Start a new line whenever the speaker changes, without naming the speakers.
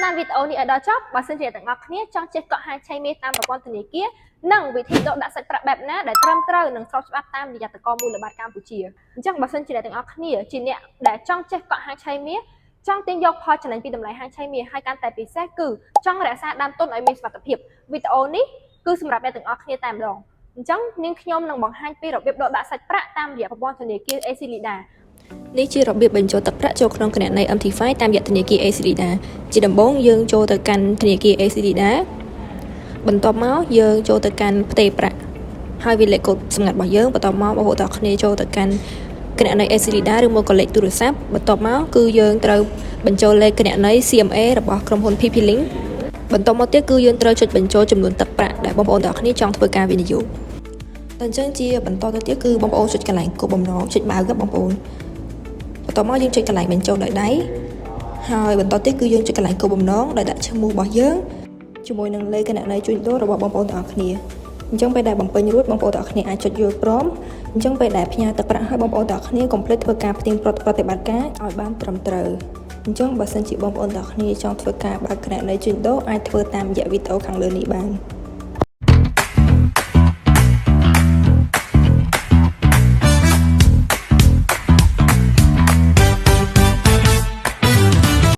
តាមវីដេអូនេះឲ្យដល់ចប់បើសិនជាទាំងអស់គ្នាចង់ចេះកក់ហាញឆៃមាសតាមប្រព័ន្ធធនាគារនិងវិធីដកដាក់សាច់ប្រាក់បែបណាដែលត្រឹមត្រូវនិងស្របច្បាប់តាមនីតិកលមូលបត្រកម្ពុជាអញ្ចឹងបើសិនជាទាំងអស់គ្នាជាអ្នកដែលចង់ចេះកក់ហាញឆៃមាសចង់ទាញយកផលចំណេញពីតម្លៃហាងឆៃមាសហើយកាន់តែពិសេសគឺចង់រក្សាដើមទុនឲ្យមានសុវត្ថិភាពវីដេអូនេះគឺសម្រាប់អ្នកទាំងអស់គ្នាតែម្ដងអញ្ចឹងនាងខ្ញុំនឹងបង្ហាញពីរបៀបដកដាក់សាច់ប្រាក់តាមរយៈប្រព័ន្ធធនាគារ ACLIDA នេះជារបៀបបញ្ចូលទឹកប្រាក់ចូលក្នុងគណនី MT5 តាមរយៈធនាគារ ACLIDA ជាដំបូងយើងចូលទៅកាន់ធនាគារ ACLIDA បន្ទាប់មកយើងចូលទៅកាន់ផ្ទេរប្រាក់ហើយវាលេខកូដសម្ងាត់របស់យើងបន្ទាប់មកបងប្អូនទាំងគ្នាចូលទៅកាន់គណនី ACLIDA ឬមកក៏លេខទូរស័ព្ទបន្ទាប់មកគឺយើងត្រូវបញ្ចូលលេខគណនី CMA របស់ក្រុមហ៊ុន PP Link បន្ទាប់មកទៀតគឺយើងត្រូវចុចបញ្ចូលចំនួនទឹកប្រាក់ដែលបងប្អូនទាំងគ្នាចង់ធ្វើការវិនិយោគតែអញ្ចឹងជាបន្តទៅទៀតគឺបងប្អូនចុចកន្លែងគោលបំណងចុចបើកបងប្អូនបន្ទាប់មកយើងចុចកន្លែងបញ្ចូលដោយដៃហើយបន្តទៀតគឺយើងចុចកន្លែងគោលបំណងដែលដាក់ឈ្មោះរបស់យើងជាមួយនឹងលេខគណនីជួញដូររបស់បងប្អូនទាំងអស់គ្នាអញ្ចឹងពេលដែលបំពេញរួចបងប្អូនទាំងអស់គ្នាអាចចុចយល់ព្រមអញ្ចឹងពេលដែលផ្ញើទឹកប្រាក់ឲ្យបងប្អូនទាំងអស់គ្នាកុំភ្លេចធ្វើការផ្ទៀងប្រតិបត្តិការឲ្យបានត្រឹមត្រូវអញ្ចឹងបើសិនជាបងប្អូនទាំងអស់គ្នាចង់ធ្វើការបើកគណនីជួញដូរអាចធ្វើតាមរយៈវីដេអូខាងលើនេះបាន